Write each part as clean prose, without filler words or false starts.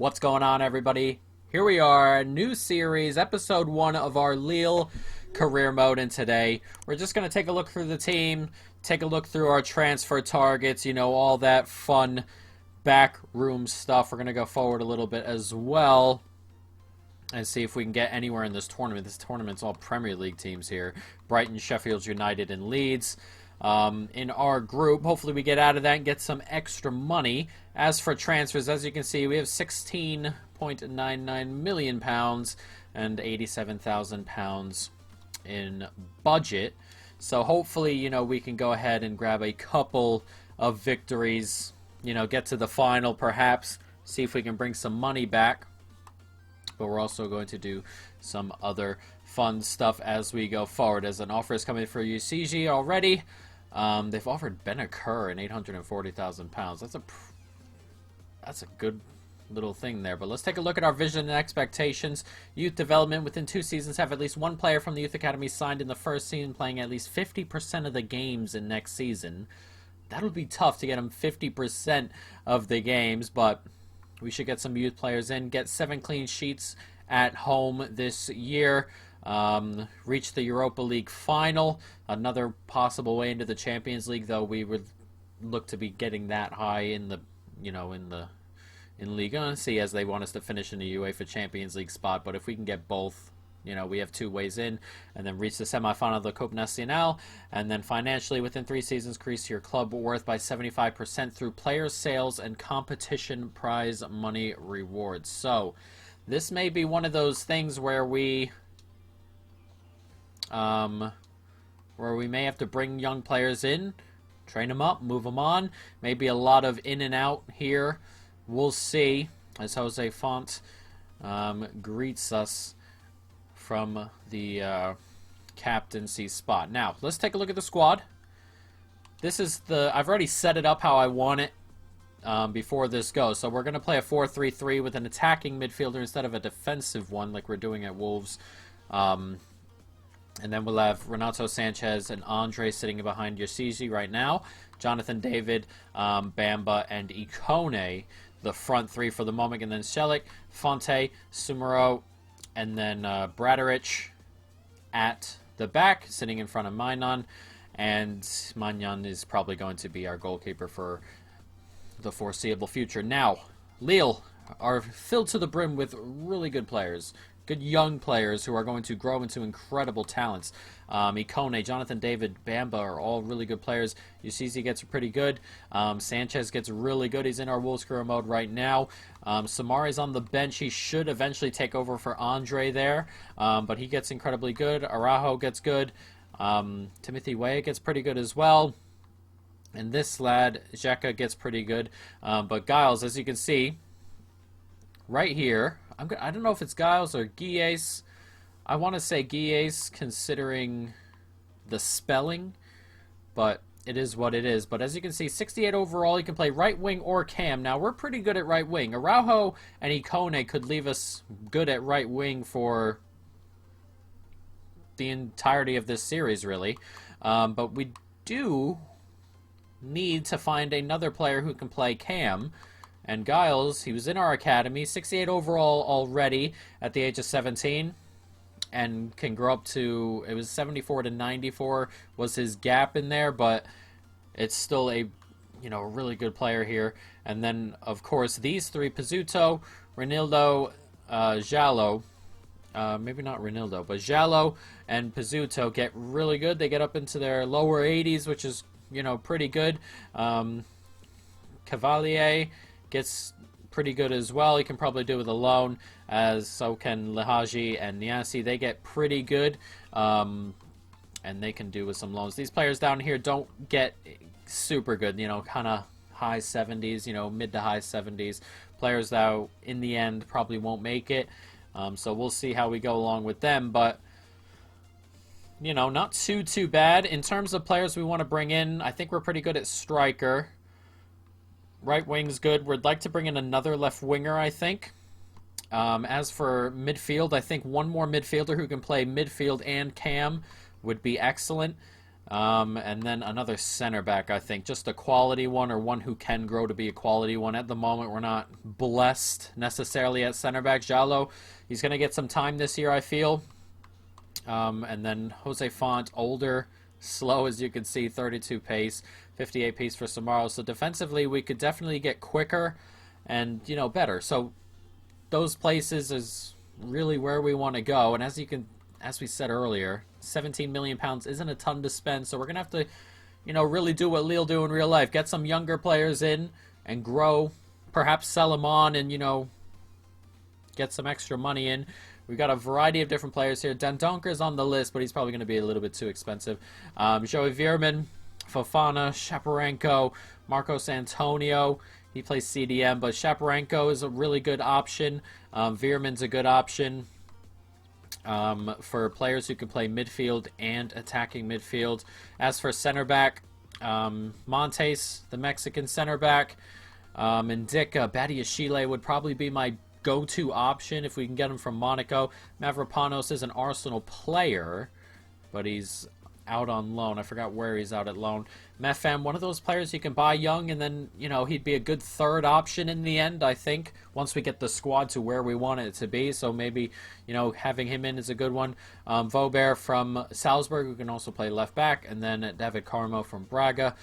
What's going on, everybody? Here we are, new series, episode 1 of our Lille career mode, and today we're just going to take a look through the team, take a look through our transfer targets, all that fun backroom stuff. We're going to go forward a little bit as well and see if we can get anywhere in this tournament. This tournament's all Premier League teams here. Brighton, Sheffield United, and Leeds. In our group. Hopefully we get out of that and get some extra money. As for transfers, as you can see, we have £16.99 million and £87,000 in budget. So hopefully, we can go ahead and grab a couple of victories, get to the final perhaps, see if we can bring some money back. But we're also going to do some other fun stuff as we go forward. As an offer is coming for UCG already. They've offered Benakur and £840,000. That's a good little thing there. But let's take a look at our vision and expectations. Youth development. Within 2 seasons, have at least one player from the youth academy signed in the first season, playing at least 50% of the games in next season. That'll be tough to get them 50% of the games, but we should get some youth players in. Get 7 clean sheets at home this year. Reach the Europa League final. Another possible way into the Champions League, though we would look to be getting that high in the, in Liga. And see, as they want us to finish in the UEFA Champions League spot. But if we can get both, we have 2 ways in, and then reach the semifinal of the Coupe Nationale, and then financially, within 3 seasons, increase your club worth by 75% through player sales and competition prize money rewards. So, this may be one of those things where we may have to bring young players in, train them up, move them on. Maybe a lot of in and out here. We'll see, as Jose Font greets us from the captaincy spot. Now, let's take a look at the squad. This is I've already set it up how I want it before this goes. So we're going to play a 4-3-3 with an attacking midfielder instead of a defensive one like we're doing at Wolves. And then we'll have Renato Sanchez and Andre sitting behind Yosisi right now. Jonathan David, Bamba, and Ikone, the front 3 for the moment. And then Shelik, Fonte, Sumero, and then Bradarich at the back, sitting in front of Mainan. And Magnan is probably going to be our goalkeeper for the foreseeable future. Now, Lille are filled to the brim with really good players. Good young players who are going to grow into incredible talents. Ikone, Jonathan David, Bamba are all really good players. Yosisi gets pretty good. Sanchez gets really good. He's in our Wolves career mode right now. Samari's on the bench. He should eventually take over for Andre there. But he gets incredibly good. Araujo gets good. Timothy Weah gets pretty good as well. And this lad, Xhaka, gets pretty good. But Giles, as you can see, right here, I don't know if it's Giles or Guilles. I want to say Guilles, considering the spelling, but it is what it is. But as you can see, 68 overall. He can play right wing or cam. Now, we're pretty good at right wing. Araujo and Ikone could leave us good at right wing for the entirety of this series, really. But we do need to find another player who can play cam. And Giles, he was in our academy, 68 overall already at the age of 17, and can grow up to, it was 74 to 94 was his gap in there, but it's still a, really good player here. And then, of course, these 3, Pizzuto, Renildo, Jallo, maybe not Renildo, but Jallo and Pizzuto get really good. They get up into their lower 80s, which is, pretty good. Cavalier gets pretty good as well. He can probably do with a loan, as so can Lehaji and Niasi. They get pretty good, and they can do with some loans. These players down here don't get super good, kind of high 70s, mid to high 70s. Players that in the end probably won't make it, so we'll see how we go along with them, but not too bad. In terms of players we want to bring in, I think we're pretty good at striker. Right wing's good. We'd like to bring in another left winger, I think. As for midfield, I think one more midfielder who can play midfield and cam would be excellent. And then another center back, I think. Just a quality one, or one who can grow to be a quality one. At the moment, we're not blessed necessarily at center back. Jallo, he's going to get some time this year, I feel. And then Jose Font, older, slow, as you can see, 32 pace, 58 pace for Samaro. So defensively, we could definitely get quicker and, you know, better. So those places is really where we want to go. And as we said earlier, 17 million pounds isn't a ton to spend. So we're going to have to, you know, really do what Lille do in real life. Get some younger players in and grow. Perhaps sell them on and, you know, get some extra money in. We've got a variety of different players here. Dendonker's on the list, but he's probably going to be a little bit too expensive. Joey Veerman, Fofana, Shaparenko, Marcos Antonio. He plays CDM, but Shaparenko is a really good option. Veerman's a good option for players who can play midfield and attacking midfield. As for center back, Montes, the Mexican center back, and Dick Badiashile would probably be my go-to option if we can get him from Monaco. Mavropanos is an Arsenal player, but he's out on loan. I forgot where he's out at loan. Mefem, one of those players you can buy young, and then, you know, he'd be a good third option in the end, I think, once we get the squad to where we want it to be. So maybe, you know, having him in is a good one. Vauber from Salzburg, who can also play left back, and then David Carmo from Braga.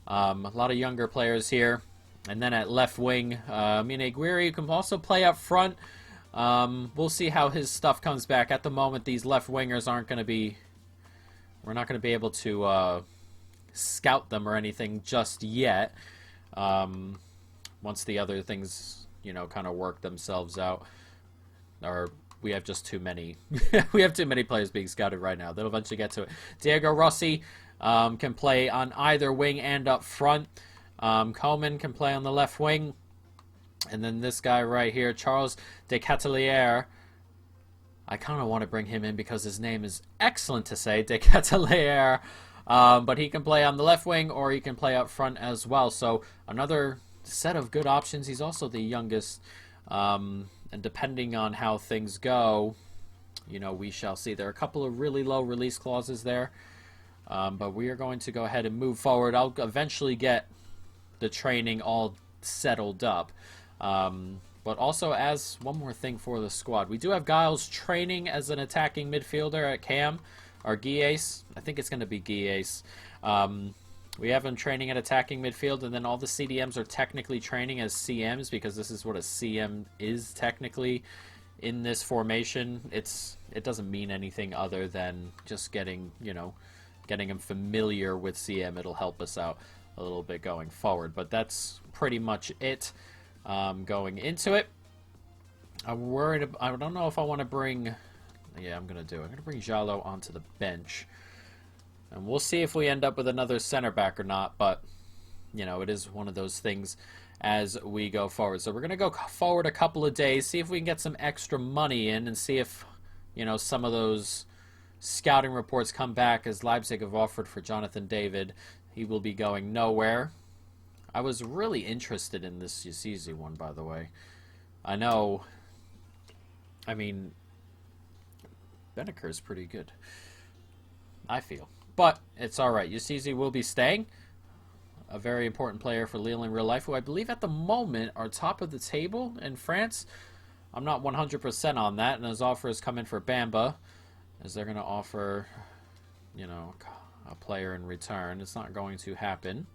A lot of younger players here. And then at left wing, Mine Guiri can also play up front. We'll see how his stuff comes back. At the moment, these left wingers aren't going to be... We're not going to be able to scout them or anything just yet. Once the other things, you know, kind of work themselves out. Or we have just too many. We have too many players being scouted right now. They'll eventually get to it. Diego Rossi can play on either wing and up front. Coleman can play on the left wing. And then this guy right here, Charles de Catelier. I kind of want to bring him in because his name is excellent to say, de Catelier. But he can play on the left wing or he can play up front as well. So another set of good options. He's also the youngest. And depending on how things go, you know, we shall see. There are a couple of really low release clauses there. But we are going to go ahead and move forward. I'll eventually get the training all settled up. But also, as one more thing for the squad, we do have Giles training as an attacking midfielder at Cam, or Guies. I think it's going to be Guies. We have him training at attacking midfield, and then all the CDMs are technically training as CMs, because this is what a CM is technically in this formation. It doesn't mean anything other than just getting him familiar with CM. It'll help us out a little bit going forward, but that's pretty much it. Going into it, I'm worried. I don't know if I want to bring. Yeah, I'm gonna do it. I'm gonna bring Jallo onto the bench, and we'll see if we end up with another center back or not. But you know, it is one of those things as we go forward. So we're gonna go forward a couple of days, see if we can get some extra money in, and see if, you know, some of those scouting reports come back, as Leipzig have offered for Jonathan David. He will be going nowhere. I was really interested in this Yazizi one, by the way. I know, I mean, Beneker is pretty good, I feel. But it's alright. Yazizi will be staying. A very important player for Lille in real life, who I believe at the moment are top of the table in France. I'm not 100% on that, and his offer is coming for Bamba, as they're going to offer, you know, a player in return. It's not going to happen.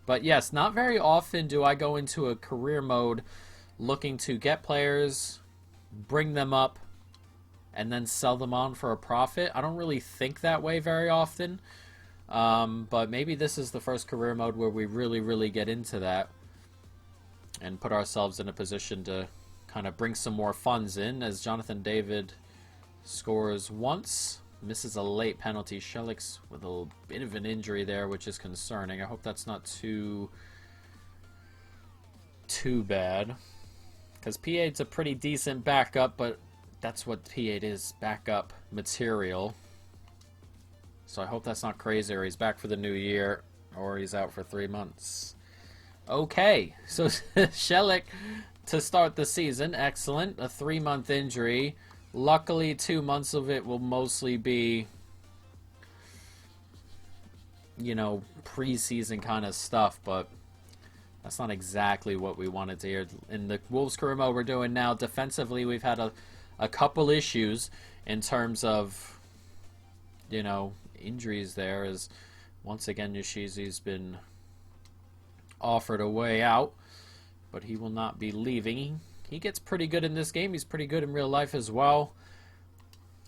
But yes, not very often do I go into a career mode looking to get players, bring them up, and then sell them on for a profit. I don't really think that way very often. But maybe this is the first career mode where we really, really get into that and put ourselves in a position to kind of bring some more funds in, as Jonathan David scores once. Misses a late penalty. Shelix with a bit of an injury there, which is concerning. I hope that's not too bad, because P8's a pretty decent backup, but that's what P8 is, backup material. So I hope that's not crazy, or he's back for the new year, or he's out for 3 months. Okay, so Shelix to start the season, excellent. A 3-month injury. Luckily, 2 months of it will mostly be you know, preseason kind of stuff, but that's not exactly what we wanted to hear. In the Wolves career mode we're doing now, defensively, we've had a couple issues in terms of, you know, injuries there, as once again Yoshizi's been offered a way out, but he will not be leaving. He gets pretty good in this game. He's pretty good in real life as well.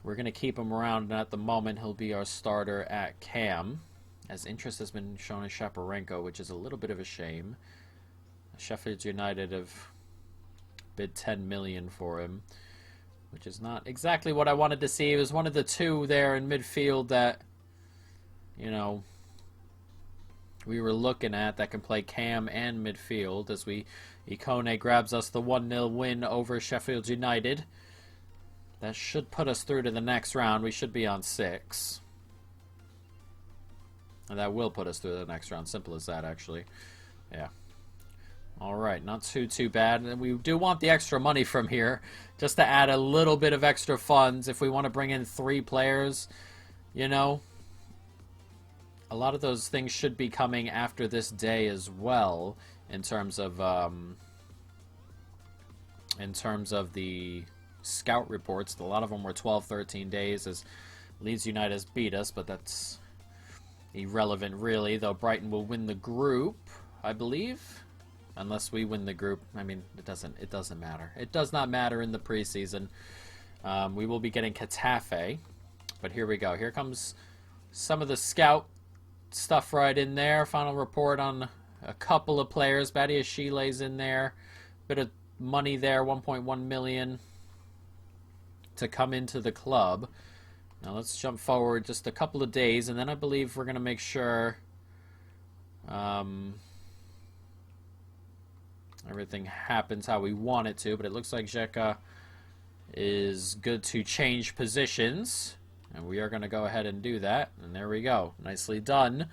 We're going to keep him around, and at the moment he'll be our starter at cam, as interest has been shown in Shaparenko, which is a little bit of a shame. Sheffield United have bid 10 million for him, which is not exactly what I wanted to see. It was one of the two there in midfield that, you know, we were looking at that can play cam and midfield, as Ikone grabs us the 1-0 win over Sheffield United. That should put us through to the next round. We should be on 6. And that will put us through to the next round. Simple as that, actually. Yeah. Alright, not too bad. And we do want the extra money from here, just to add a little bit of extra funds if we want to bring in 3 players, you know. A lot of those things should be coming after this day as well, in terms of the scout reports. A lot of them were 12, 13 days, as Leeds United has beat us, but that's irrelevant really, though Brighton will win the group, I believe. Unless we win the group. I mean, it doesn't matter. It does not matter in the preseason. We will be getting Getafe. But here we go. Here comes some of the scout stuff right in there. Final report on a couple of players. Badiashile's in there. Bit of money there, 1.1 million to come into the club. Now let's jump forward just a couple of days, and then I believe we're going to make sure everything happens how we want it to, but it looks like Xhaka is good to change positions, and we are going to go ahead and do that, and there we go. Nicely done.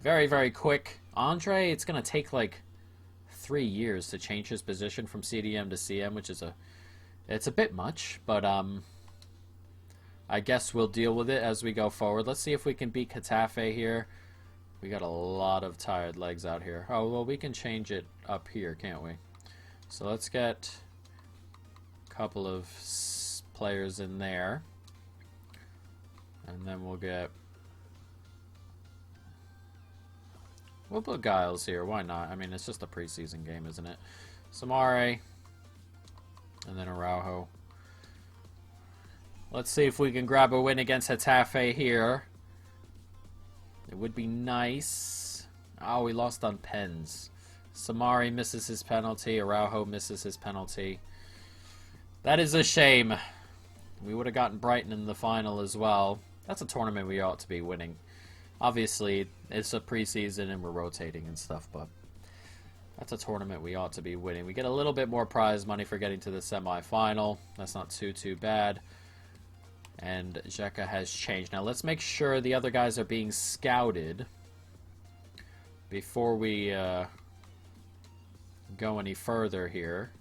Very, very quick. Andre, it's going to take like 3 years to change his position from CDM to CM, which is it's a bit much, but I guess we'll deal with it as we go forward. Let's see if we can beat Getafe here. We got a lot of tired legs out here. Oh, well, we can change it up here, can't we? So let's get a couple of players in there. And then we'll put Giles here. Why not? I mean, it's just a preseason game, isn't it? Samare. And then Araujo. Let's see if we can grab a win against Getafe here. It would be nice. Oh, we lost on pens. Samari misses his penalty. Araujo misses his penalty. That is a shame. We would have gotten Brighton in the final as well. That's a tournament we ought to be winning. Obviously, it's a preseason and we're rotating and stuff, but that's a tournament we ought to be winning. We get a little bit more prize money for getting to the semi-final. That's not too bad. And Xhaka has changed. Now let's make sure the other guys are being scouted before we go any further here.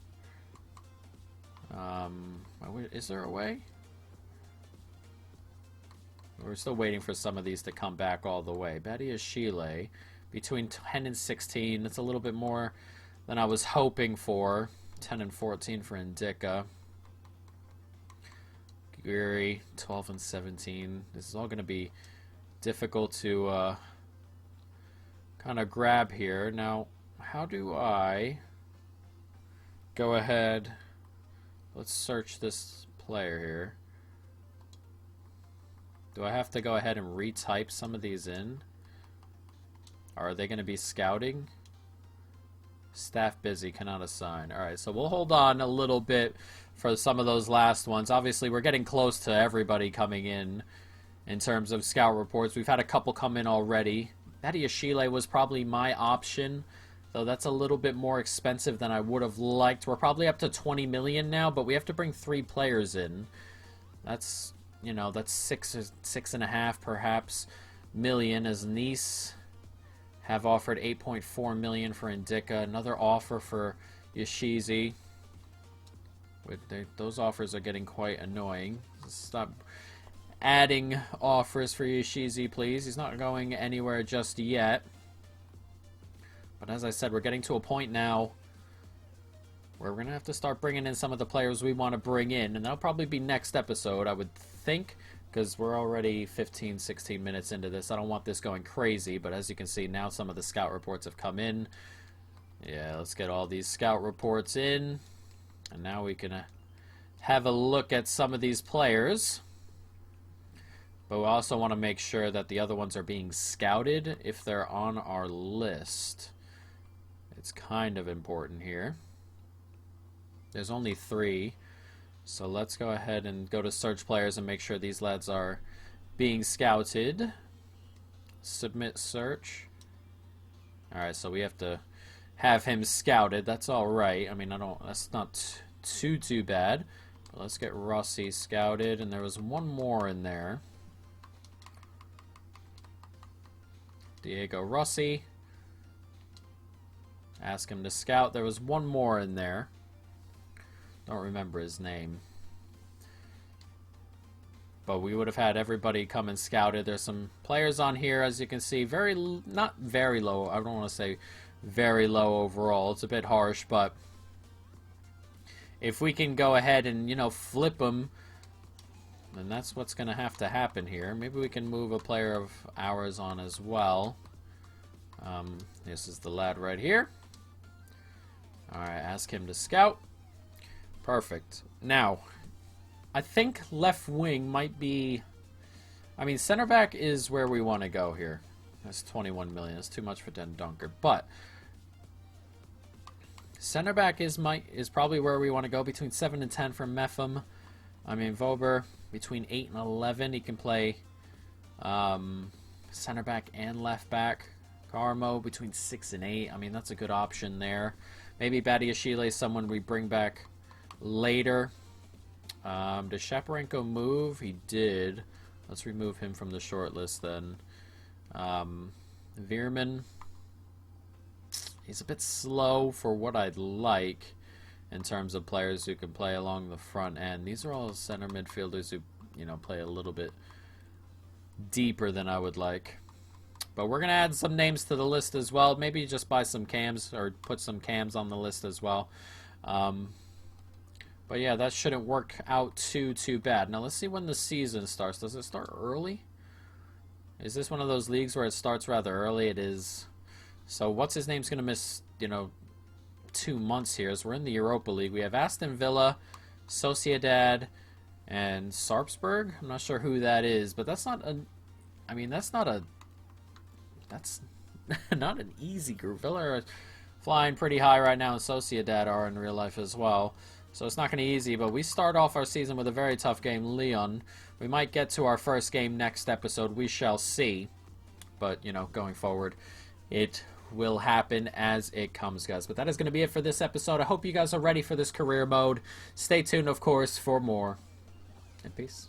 Is there a way? We're still waiting for some of these to come back all the way. Badiashile, between 10 and 16. That's a little bit more than I was hoping for. 10 and 14 for Indica. Guri, 12 and 17. This is all going to be difficult to kind of grab here. Now, how do I go ahead? Let's search this player here. Do I have to go ahead and retype some of these in? Or are they going to be scouting? Staff busy, cannot assign. Alright, so we'll hold on a little bit for some of those last ones. Obviously, we're getting close to everybody coming in terms of scout reports. We've had a couple come in already. Badiashile was probably my option, though that's a little bit more expensive than I would have liked. We're probably up to 20 million now, but we have to bring 3 players in. That's, you know, that's 6.5 perhaps million, as Nice have offered 8.4 million for Indica. Another offer for Yoshizi. Those offers are getting quite annoying. Stop. adding offers for Yoshizi, please. He's not going anywhere just yet. But as I said, we're getting to a point now where we're going to have to start bringing in some of the players we want to bring in. And that'll probably be next episode, I would think, because we're already 15, 16 minutes into this. I don't want this going crazy, but as you can see, now some of the scout reports have come in. Yeah, let's get all these scout reports in. And now we can have a look at some of these players. But we also want to make sure that the other ones are being scouted if they're on our list. It's kind of important here. There's only 3. So let's go ahead and go to search players and make sure these lads are being scouted. Submit search. Alright, so we have to have him scouted. That's alright. I mean, that's not too bad. But let's get Rossi scouted. And there was one more in there. Diego Rossi. Ask him to scout. There was one more in there. Don't remember his name. But we would have had everybody come and scouted. There's some players on here, as you can see. Not very low. I don't want to say very low overall. It's a bit harsh, but if we can go ahead and, you know, flip them, then that's what's going to have to happen here. Maybe we can move a player of ours on as well. This is the lad right here. Alright, ask him to scout. Perfect. Now, I think left wing might be... I mean, center back is where we want to go here. That's 21 million. That's too much for Den Dunker. But center back is probably where we want to go. Between 7 and 10 for Mefam. I mean, Vober, between 8 and 11. He can play center back and left back. Carmo, between 6 and 8. I mean, that's a good option there. Maybe Badiashile is someone we bring back later. Does Shaparenko move? He did. Let's remove him from the short list then. Veerman. He's a bit slow for what I'd like in terms of players who can play along the front end. These are all center midfielders who, you know, play a little bit deeper than I would like. But we're going to add some names to the list as well. Maybe just buy some cams or put some cams on the list as well. But yeah, that shouldn't work out too bad. Now let's see when the season starts. Does it start early? Is this one of those leagues where it starts rather early? It is. So what's his name's going to miss, you know, 2 months here as we're in the Europa League. We have Aston Villa, Sociedad, and Sarpsborg. I'm not sure who that is, but that's not a... I mean, that's not an easy group. Villa are flying pretty high right now, and Sociedad are in real life as well. So it's not going to be easy, but we start off our season with a very tough game, Lyon. We might get to our first game next episode. We shall see. But, you know, going forward, it will happen as it comes, guys. But that is going to be it for this episode. I hope you guys are ready for this career mode. Stay tuned, of course, for more. And peace.